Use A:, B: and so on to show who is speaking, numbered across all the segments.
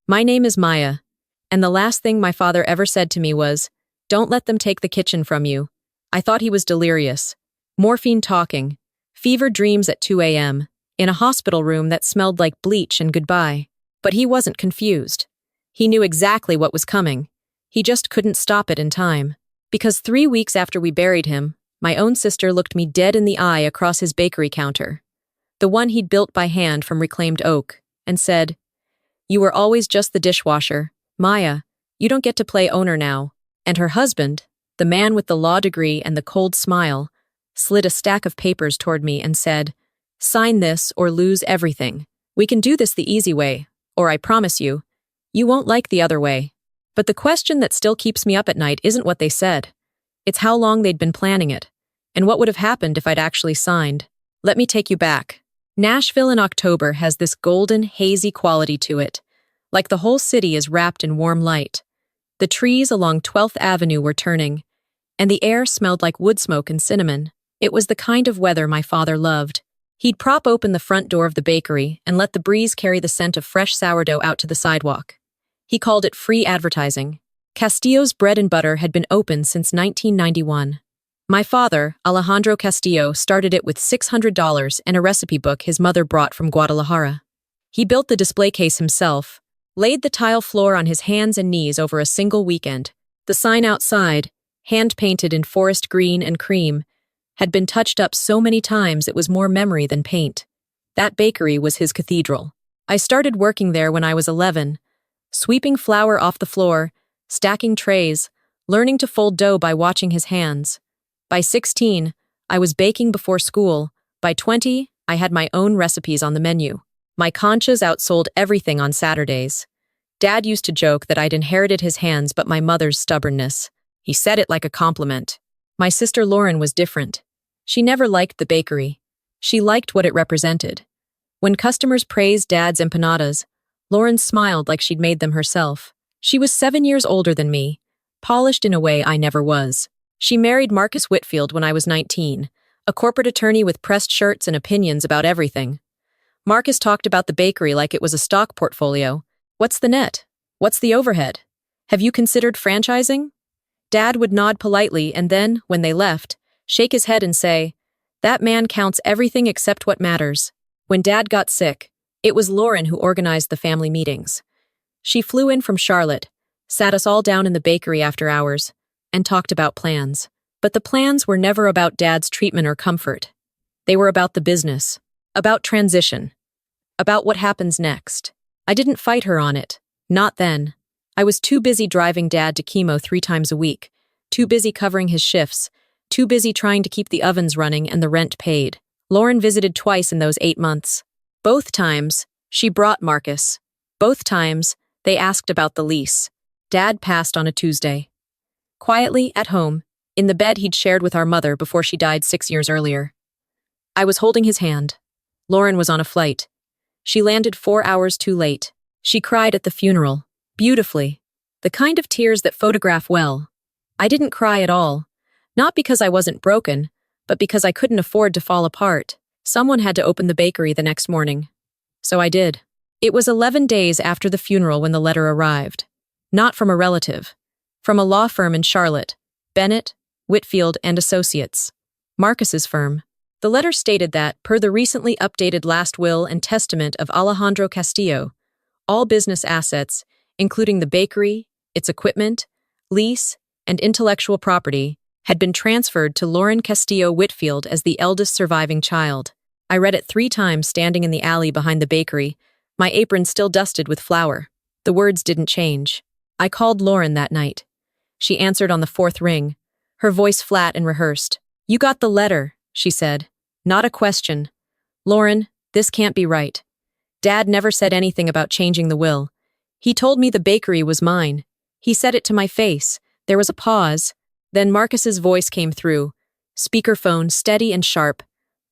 A: My name is Maya, and the last thing my father ever said to me was, "Don't let them take the kitchen from you." I thought he was delirious. Morphine talking, fever dreams at 2 a.m., in a hospital room that smelled like bleach and goodbye. But he wasn't confused. He knew exactly what was coming. He just couldn't stop it in time. Because 3 weeks after we buried him, my own sister looked me dead in the eye across his bakery counter, the one he'd built by hand from reclaimed oak, and said, "You were always just the dishwasher. Maya, you don't get to play owner now." And her husband, the man with the law degree and the cold smile, slid a stack of papers toward me and said, "Sign this or lose everything. We can do this the easy way, or I promise you, you won't like the other way." But the question that still keeps me up at night isn't what they said. It's how long they'd been planning it, and what would have happened if I'd actually signed. Let me take you back. Nashville in October has this golden, hazy quality to it, like the whole city is wrapped in warm light. The trees along 12th Avenue were turning, and the air smelled like wood smoke and cinnamon. It was the kind of weather my father loved. He'd prop open the front door of the bakery and let the breeze carry the scent of fresh sourdough out to the sidewalk. He called it free advertising. Castillo's bread and butter had been open since 1991. My father, Alejandro Castillo, started it with $600 and a recipe book his mother brought from Guadalajara. He built the display case himself, laid the tile floor on his hands and knees over a single weekend. The sign outside, hand-painted in forest green and cream, had been touched up so many times it was more memory than paint. That bakery was his cathedral. I started working there when I was 11, sweeping flour off the floor, stacking trays, learning to fold dough by watching his hands. By 16, I was baking before school. By 20, I had my own recipes on the menu. My conchas outsold everything on Saturdays. Dad used to joke that I'd inherited his hands but my mother's stubbornness. He said it like a compliment. My sister Lauren was different. She never liked the bakery. She liked what it represented. When customers praised Dad's empanadas, Lauren smiled like she'd made them herself. She was 7 years older than me, polished in a way I never was. She married Marcus Whitfield when I was 19, a corporate attorney with pressed shirts and opinions about everything. Marcus talked about the bakery like it was a stock portfolio. "What's the net? What's the overhead? Have you considered franchising?" Dad would nod politely and then, when they left, shake his head and say, "That man counts everything except what matters." When Dad got sick, it was Lauren who organized the family meetings. She flew in from Charlotte, sat us all down in the bakery after hours, and talked about plans. But the plans were never about Dad's treatment or comfort. They were about the business, about transition, about what happens next. I didn't fight her on it. Not then. I was too busy driving Dad to chemo 3 times a week, too busy covering his shifts, too busy trying to keep the ovens running and the rent paid. Lauren visited twice in those 8 months. Both times, she brought Marcus. Both times, they asked about the lease. Dad passed on a Tuesday. Quietly, at home, in the bed he'd shared with our mother before she died 6 years earlier. I was holding his hand. Lauren was on a flight. She landed 4 hours too late. She cried at the funeral, beautifully, the kind of tears that photograph well. I didn't cry at all, not because I wasn't broken, but because I couldn't afford to fall apart. Someone had to open the bakery the next morning. So I did. It was 11 days after the funeral when the letter arrived. Not from a relative. From a law firm in Charlotte, Bennett, Whitfield and Associates, Marcus's firm. The letter stated that, per the recently updated last will and testament of Alejandro Castillo, all business assets, including the bakery, its equipment, lease, and intellectual property, had been transferred to Lauren Castillo Whitfield as the eldest surviving child. I read it 3 times standing in the alley behind the bakery, my apron still dusted with flour. The words didn't change. I called Lauren that night. She answered on the 4th ring, her voice flat and rehearsed. "You got the letter," she said. "Not a question. Lauren, this can't be right. Dad never said anything about changing the will. He told me the bakery was mine. He said it to my face." There was a pause. Then Marcus's voice came through, speakerphone steady and sharp.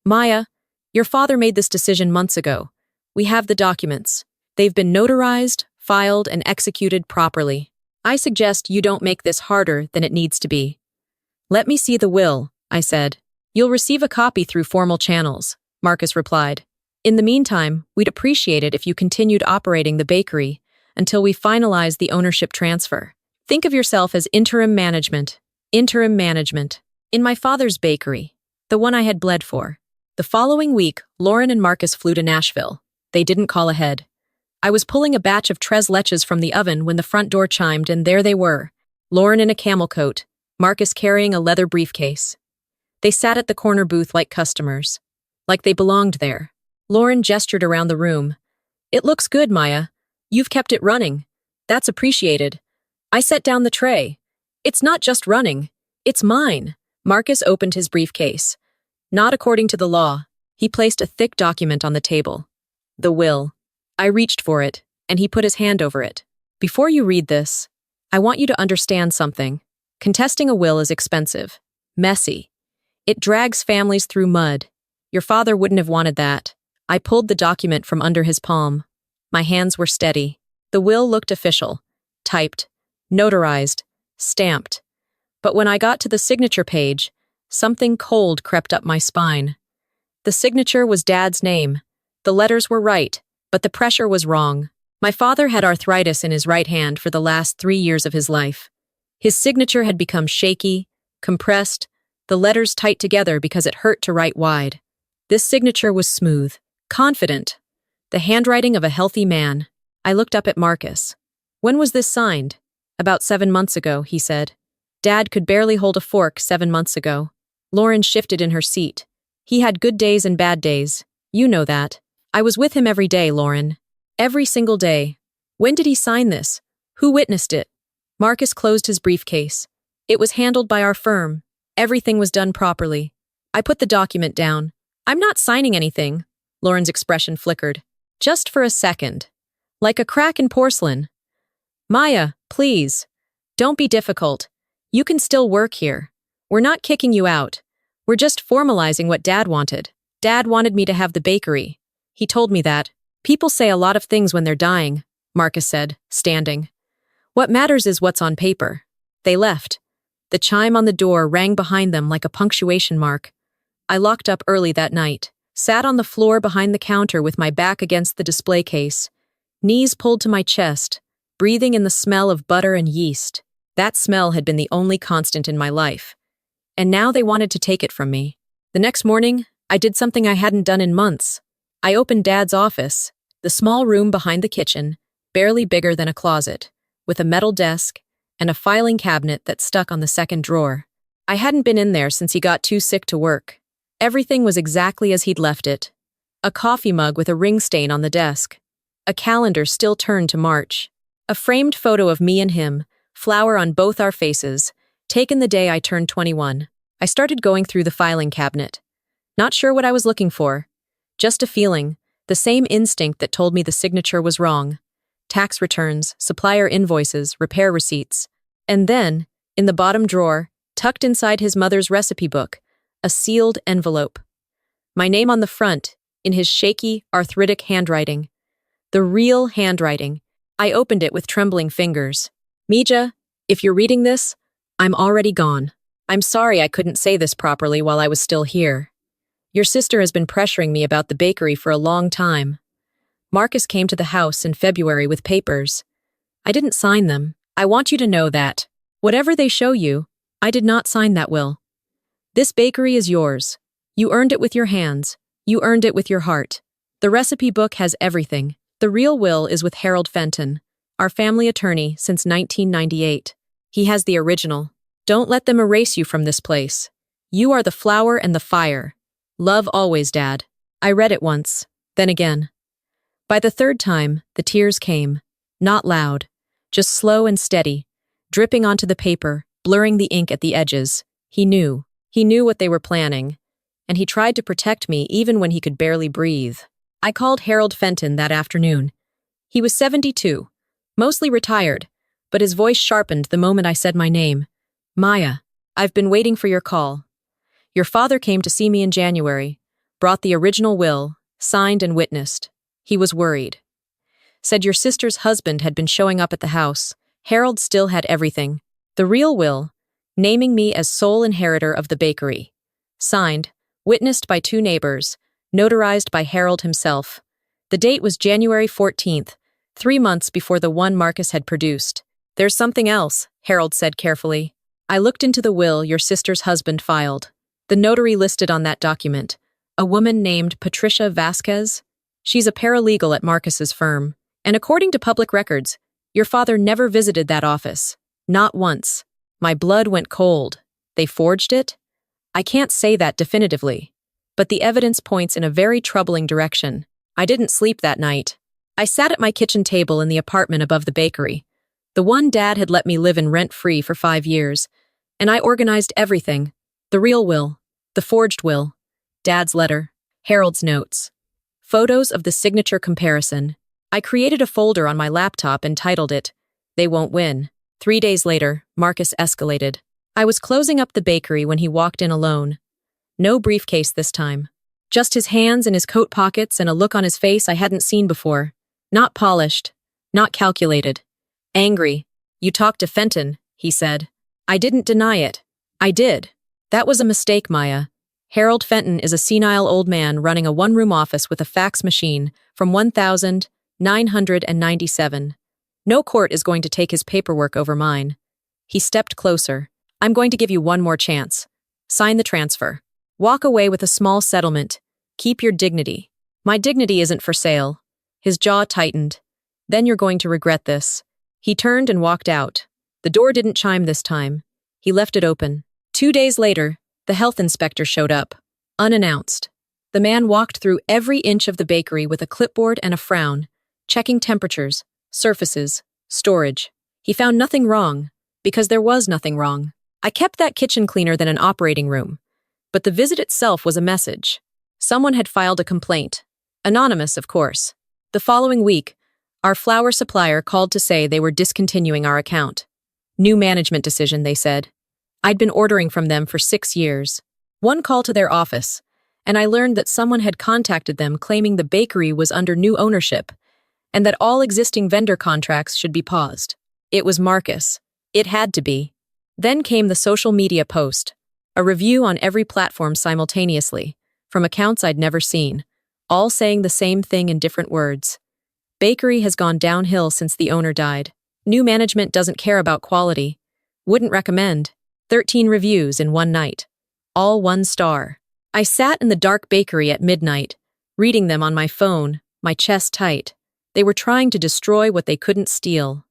A: "Maya, your father made this decision months ago. We have the documents. They've been notarized, filed, and executed properly. I suggest you don't make this harder than it needs to be." "Let me see the will," I said. "You'll receive a copy through formal channels," Marcus replied. "In the meantime, we'd appreciate it if you continued operating the bakery until we finalize the ownership transfer. Think of yourself as interim management. Interim management. In my father's bakery, the one I had bled for. The following week, Lauren and Marcus flew to Nashville. They didn't call ahead. I was pulling a batch of tres leches from the oven when the front door chimed, and there they were. Lauren in a camel coat, Marcus carrying a leather briefcase. They sat at the corner booth like customers. Like they belonged there. Lauren gestured around the room. "It looks good, Maya. You've kept it running. That's appreciated." I set down the tray. "It's not just running. It's mine." Marcus opened his briefcase. Not according to the law. He placed a thick document on the table. The will. I reached for it, and he put his hand over it. "Before you read this, I want you to understand something. Contesting a will is expensive. Messy. It drags families through mud. Your father wouldn't have wanted that." I pulled the document from under his palm. My hands were steady. The will looked official. Typed. Notarized. Stamped. But when I got to the signature page, something cold crept up my spine. The signature was Dad's name. The letters were right, but the pressure was wrong. My father had arthritis in his right hand for the last 3 years of his life. His signature had become shaky, compressed, the letters tight together because it hurt to write wide. This signature was smooth, confident, the handwriting of a healthy man. I looked up at Marcus. "When was this signed?" "About 7 months ago," he said. Dad could barely hold a fork 7 months ago. Lauren shifted in her seat. "He had good days and bad days. You know that. I was with him every day, Lauren. Every single day. When did he sign this? Who witnessed it?" Marcus closed his briefcase. "It was handled by our firm. Everything was done properly." I put the document down. "I'm not signing anything." Lauren's expression flickered. "Just for a second. Like a crack in porcelain." "Maya, please. Don't be difficult. You can still work here. We're not kicking you out. We're just formalizing what Dad wanted. Dad wanted me to have the bakery. He told me that. People say a lot of things when they're dying," Marcus said, standing. "What matters is what's on paper." They left. The chime on the door rang behind them like a punctuation mark. I locked up early that night, sat on the floor behind the counter with my back against the display case, knees pulled to my chest, breathing in the smell of butter and yeast. That smell had been the only constant in my life. And now they wanted to take it from me. The next morning, I did something I hadn't done in months. I opened Dad's office, the small room behind the kitchen, barely bigger than a closet, with a metal desk and a filing cabinet that stuck on the second drawer. I hadn't been in there since he got too sick to work. Everything was exactly as he'd left it. A coffee mug with a ring stain on the desk. A calendar still turned to March. A framed photo of me and him, flour on both our faces, taken the day I turned 21. I started going through the filing cabinet. Not sure what I was looking for. Just a feeling, the same instinct that told me the signature was wrong. Tax returns, supplier invoices, repair receipts. And then, in the bottom drawer, tucked inside his mother's recipe book, a sealed envelope. My name on the front, in his shaky, arthritic handwriting. The real handwriting. I opened it with trembling fingers. "Mija, if you're reading this, I'm already gone. I'm sorry I couldn't say this properly while I was still here. Your sister has been pressuring me about the bakery for a long time. Marcus came to the house in February with papers. I didn't sign them. I want you to know that. Whatever they show you, I did not sign that will. This bakery is yours. You earned it with your hands. You earned it with your heart. The recipe book has everything. The real will is with Harold Fenton, our family attorney since 1998. He has the original. Don't let them erase you from this place. You are the flour and the fire. Love always, Dad." I read it once, then again. By the third time, the tears came. Not loud, just slow and steady, dripping onto the paper, blurring the ink at the edges. He knew what they were planning, and he tried to protect me even when he could barely breathe. I called Harold Fenton that afternoon. He was 72, mostly retired, but his voice sharpened the moment I said my name. "Maya, I've been waiting for your call. Your father came to see me in January, brought the original will, signed and witnessed. He was worried. Said your sister's husband had been showing up at the house. Harold still had everything. The real will, naming me as sole inheritor of the bakery. Signed, witnessed by 2 neighbors, notarized by Harold himself. The date was January 14th, 3 months before the one Marcus had produced. There's something else, Harold said carefully. I looked into the will your sister's husband filed. The notary listed on that document, a woman named Patricia Vasquez. She's a paralegal at Marcus's firm. And according to public records, your father never visited that office. Not once. My blood went cold. They forged it? I can't say that definitively. But the evidence points in a very troubling direction. I didn't sleep that night. I sat at my kitchen table in the apartment above the bakery. The one Dad had let me live in rent-free for 5 years. And I organized everything. The real will. The forged will. Dad's letter. Harold's notes. Photos of the signature comparison. I created a folder on my laptop and titled it, They Won't Win. 3 days later, Marcus escalated. I was closing up the bakery when he walked in alone. No briefcase this time. Just his hands in his coat pockets and a look on his face I hadn't seen before. Not polished. Not calculated. Angry. You talked to Fenton, he said. I didn't deny it. I did. That was a mistake, Maya. Harold Fenton is a senile old man running a one-room office with a fax machine from 1997. No court is going to take his paperwork over mine. He stepped closer. I'm going to give you one more chance. Sign the transfer. Walk away with a small settlement. Keep your dignity. My dignity isn't for sale. His jaw tightened. Then you're going to regret this. He turned and walked out. The door didn't chime this time. He left it open. 2 days later, the health inspector showed up, unannounced. The man walked through every inch of the bakery with a clipboard and a frown, checking temperatures, surfaces, storage. He found nothing wrong, because there was nothing wrong. I kept that kitchen cleaner than an operating room. But the visit itself was a message. Someone had filed a complaint. Anonymous, of course. The following week, our flour supplier called to say they were discontinuing our account. New management decision, they said. I'd been ordering from them for 6 years. One call to their office, and I learned that someone had contacted them claiming the bakery was under new ownership and that all existing vendor contracts should be paused. It was Marcus. It had to be. Then came the social media post, a review on every platform simultaneously, from accounts I'd never seen, all saying the same thing in different words. Bakery has gone downhill since the owner died. New management doesn't care about quality. Wouldn't recommend. 13 reviews in one night. All 1 star. I sat in the dark bakery at midnight, reading them on my phone, my chest tight. They were trying to destroy what they couldn't steal.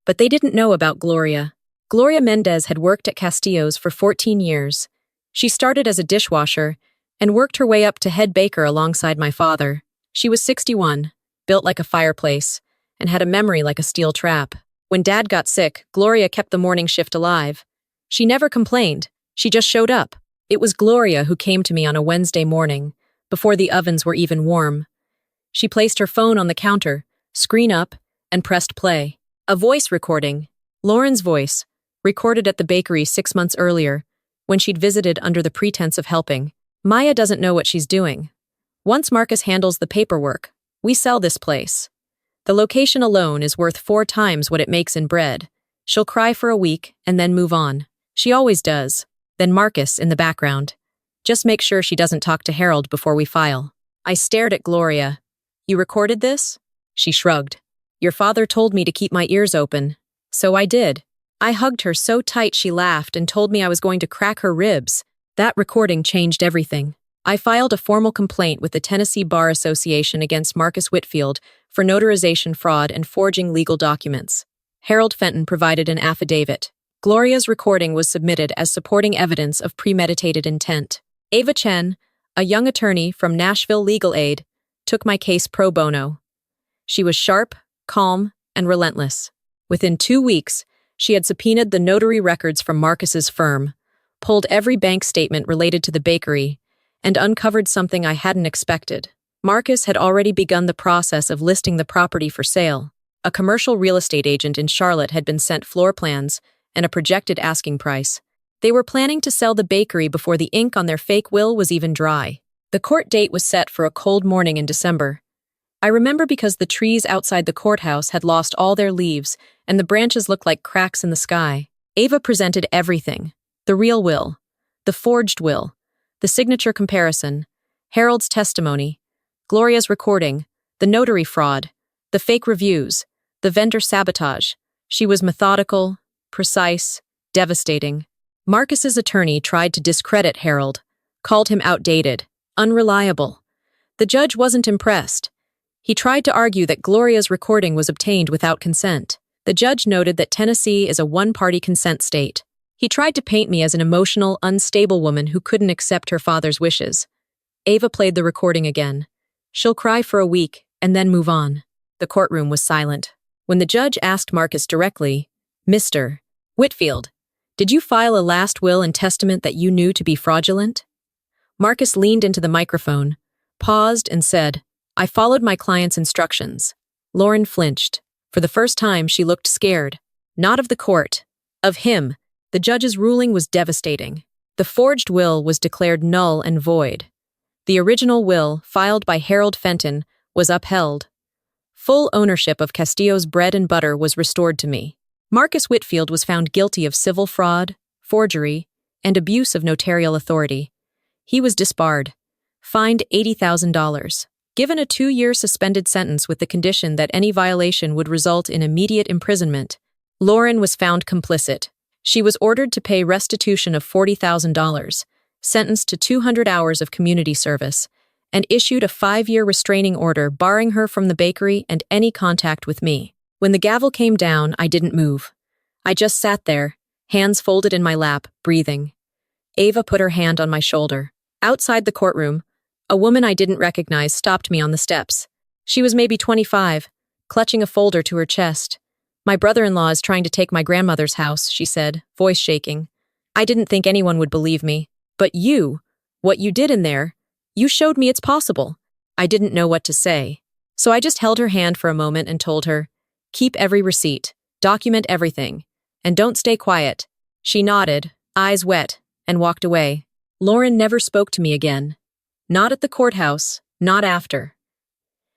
A: But they didn't know about Gloria. Gloria Mendez had worked at Castillo's for 14 years. She started as a dishwasher and worked her way up to head baker alongside my father. She was 61, built like a fireplace, and had a memory like a steel trap. When Dad got sick, Gloria kept the morning shift alive. She never complained. She just showed up. It was Gloria who came to me on a Wednesday morning, before the ovens were even warm. She placed her phone on the counter, screen up, and pressed play. A voice recording, Lauren's voice, recorded at the bakery 6 months earlier, when she'd visited under the pretense of helping. Maya doesn't know what she's doing. Once Marcus handles the paperwork, we sell this place. The location alone is worth 4 times what it makes in bread. She'll cry for a week and then move on. She always does. Then Marcus in the background. Just make sure she doesn't talk to Harold before we file. I stared at Gloria. You recorded this? She shrugged. Your father told me to keep my ears open. So I did. I hugged her so tight she laughed and told me I was going to crack her ribs. That recording changed everything. I filed a formal complaint with the Tennessee Bar Association against Marcus Whitfield for notarization fraud and forging legal documents. Harold Fenton provided an affidavit. Gloria's recording was submitted as supporting evidence of premeditated intent. Ava Chen, a young attorney from Nashville Legal Aid, took my case pro bono. She was sharp, calm, and relentless. Within 2 weeks, she had subpoenaed the notary records from Marcus's firm, pulled every bank statement related to the bakery, and uncovered something I hadn't expected. Marcus had already begun the process of listing the property for sale. A commercial real estate agent in Charlotte had been sent floor plans and a projected asking price. They were planning to sell the bakery before the ink on their fake will was even dry. The court date was set for a cold morning in December. I remember because the trees outside the courthouse had lost all their leaves and the branches looked like cracks in the sky. Ava presented everything. The real will, the forged will, the signature comparison, Harold's testimony, Gloria's recording, the notary fraud, the fake reviews, The vendor sabotage. She was methodical, precise, devastating. Marcus's attorney tried to discredit Harold, called him outdated, unreliable. The judge wasn't impressed. He tried to argue that Gloria's recording was obtained without consent. The judge noted that Tennessee is a one-party consent state. He tried to paint me as an emotional, unstable woman who couldn't accept her father's wishes. Ava played the recording again. She'll cry for a week and then move on. The courtroom was silent. When the judge asked Marcus directly, "Mr. Whitfield, did you file a last will and testament that you knew to be fraudulent?" Marcus leaned into the microphone, paused, and said, "I followed my client's instructions." Lauren flinched. For the first time, she looked scared. Not of the court. Of him. The judge's ruling was devastating. The forged will was declared null and void. The original will, filed by Harold Fenton, was upheld. Full ownership of Castillo's bread and butter was restored to me. Marcus Whitfield was found guilty of civil fraud, forgery, and abuse of notarial authority. He was disbarred, fined $80,000, given a 2-year suspended sentence with the condition that any violation would result in immediate imprisonment. Lauren was found complicit. She was ordered to pay restitution of $40,000, sentenced to 200 hours of community service, and issued a 5-year restraining order barring her from the bakery and any contact with me. When the gavel came down, I didn't move. I just sat there, hands folded in my lap, breathing. Ava put her hand on my shoulder. Outside the courtroom, a woman I didn't recognize stopped me on the steps. She was maybe 25, clutching a folder to her chest. "My brother-in-law is trying to take my grandmother's house," she said, voice shaking. I didn't think anyone would believe me. "But you, what you did in there, you showed me it's possible." I didn't know what to say. So I just held her hand for a moment and told her, "Keep every receipt, document everything, and don't stay quiet." She nodded, eyes wet, and walked away. Lauren never spoke to me again. Not at the courthouse, not after.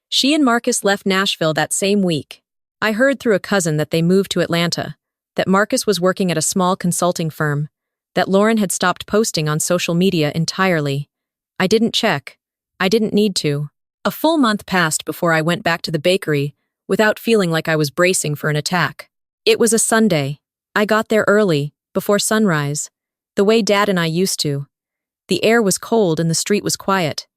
A: She and Marcus left Nashville that same week. I heard through a cousin that they moved to Atlanta, that Marcus was working at a small consulting firm, that Lauren had stopped posting on social media entirely. I didn't check. I didn't need to. A full month passed before I went back to the bakery without feeling like I was bracing for an attack. It was a Sunday. I got there early, before sunrise, the way Dad and I used to. The air was cold and the street was quiet.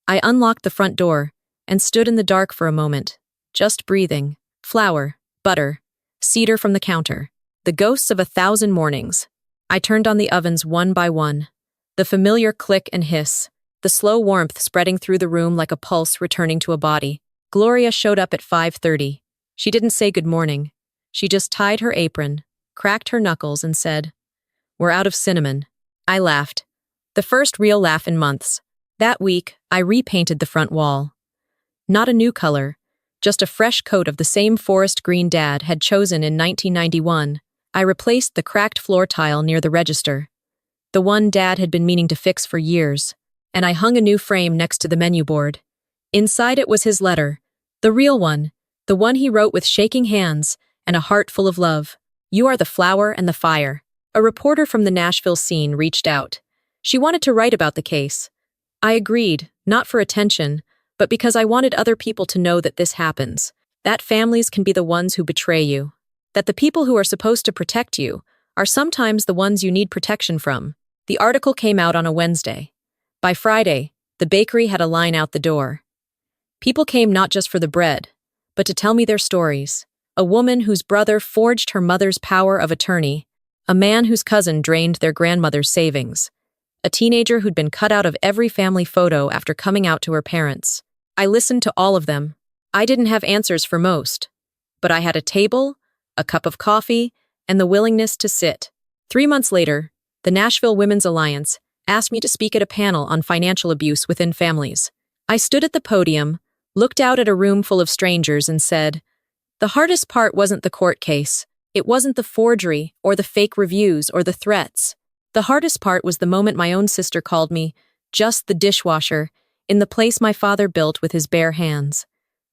A: I unlocked the front door and stood in the dark for a moment, just breathing. Flour, butter, cedar from the counter. The ghosts of 1,000 mornings. I turned on the ovens one by one. The familiar click and hiss. The slow warmth spreading through the room like a pulse returning to a body. Gloria showed up at 5:30. She didn't say good morning. She just tied her apron, cracked her knuckles, and said, "We're out of cinnamon." I laughed. The first real laugh in months. That week, I repainted the front wall. Not a new color, just a fresh coat of the same forest green Dad had chosen in 1991. I replaced the cracked floor tile near the register, the one Dad had been meaning to fix for years, and I hung a new frame next to the menu board. Inside it was his letter, the real one, the one he wrote with shaking hands and a heart full of love. "You are the flower and the fire." A reporter from the Nashville scene reached out. She wanted to write about the case. I agreed, not for attention, but because I wanted other people to know that this happens, that families can be the ones who betray you, that the people who are supposed to protect you are sometimes the ones you need protection from. The article came out on a Wednesday. By Friday, the bakery had a line out the door. People came not just for the bread, but to tell me their stories. A woman whose brother forged her mother's power of attorney, a man whose cousin drained their grandmother's savings, a teenager who'd been cut out of every family photo after coming out to her parents. I listened to all of them. I didn't have answers for most, but I had a table, a cup of coffee, and the willingness to sit. 3 months later, the Nashville Women's Alliance asked me to speak at a panel on financial abuse within families. I stood at the podium, looked out at a room full of strangers, and said, "The hardest part wasn't the court case. It wasn't the forgery or the fake reviews or the threats. The hardest part was the moment my own sister called me just the dishwasher in the place my father built with his bare hands.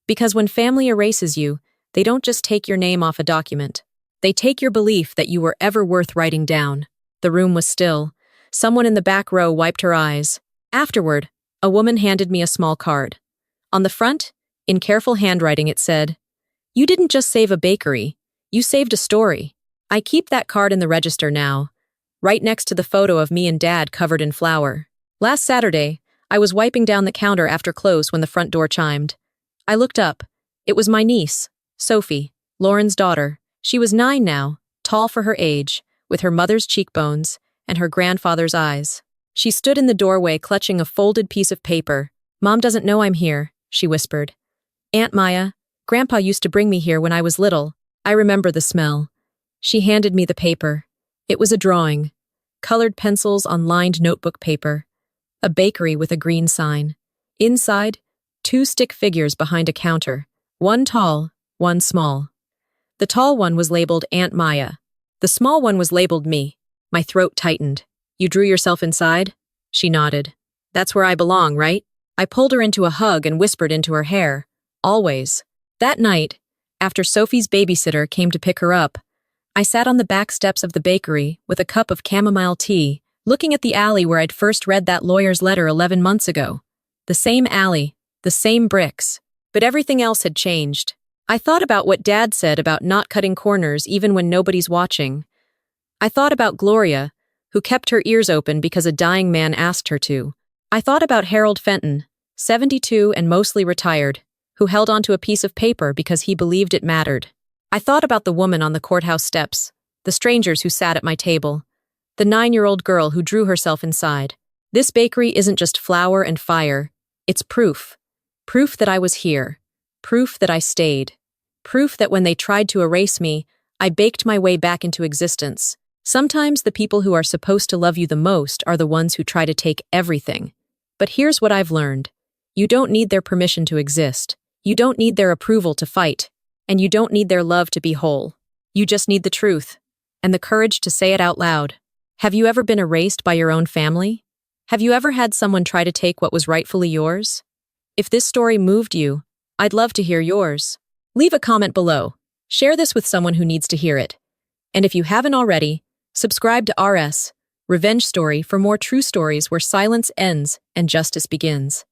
A: Because when family erases you, they don't just take your name off a document. They take your belief that you were ever worth writing down." The room was still. Someone in the back row wiped her eyes. Afterward, a woman handed me a small card. On the front, in careful handwriting, it said, You didn't just save a bakery, you saved a story. I keep that card in the register now, right next to the photo of me and Dad covered in flour. Last Saturday, I was wiping down the counter after close when the front door chimed. I looked up. It was my niece, Sophie, Lauren's daughter. She was 9 now, tall for her age, with her mother's cheekbones and her grandfather's eyes. She stood in the doorway clutching a folded piece of paper. "Mom doesn't know I'm here," she whispered. "Aunt Maya, Grandpa used to bring me here when I was little. I remember the smell." She handed me the paper. It was a drawing. Colored pencils on lined notebook paper. A bakery with a green sign. Inside, 2 stick figures behind a counter. One tall, one small. The tall one was labeled Aunt Maya. The small one was labeled me. My throat tightened. "You drew yourself inside?" She nodded. "That's where I belong, right?" I pulled her into a hug and whispered into her hair. "Always." That night, after Sophie's babysitter came to pick her up, I sat on the back steps of the bakery with a cup of chamomile tea, looking at the alley where I'd first read that lawyer's letter 11 months ago. The same alley, the same bricks, but everything else had changed. I thought about what Dad said about not cutting corners even when nobody's watching. I thought about Gloria, who kept her ears open because a dying man asked her to. I thought about Harold Fenton, 72 and mostly retired, who held onto a piece of paper because he believed it mattered. I thought about the woman on the courthouse steps, the strangers who sat at my table, the 9-year-old girl who drew herself inside. This bakery isn't just flour and fire, it's proof. Proof that I was here. Proof that I stayed. Proof that when they tried to erase me, I baked my way back into existence. Sometimes the people who are supposed to love you the most are the ones who try to take everything. But here's what I've learned. You don't need their permission to exist. You don't need their approval to fight. And you don't need their love to be whole. You just need the truth. And the courage to say it out loud. Have you ever been erased by your own family? Have you ever had someone try to take what was rightfully yours? If this story moved you, I'd love to hear yours. Leave a comment below. Share this with someone who needs to hear it. And if you haven't already, subscribe to RS Revenge Story for more true stories where silence ends and justice begins.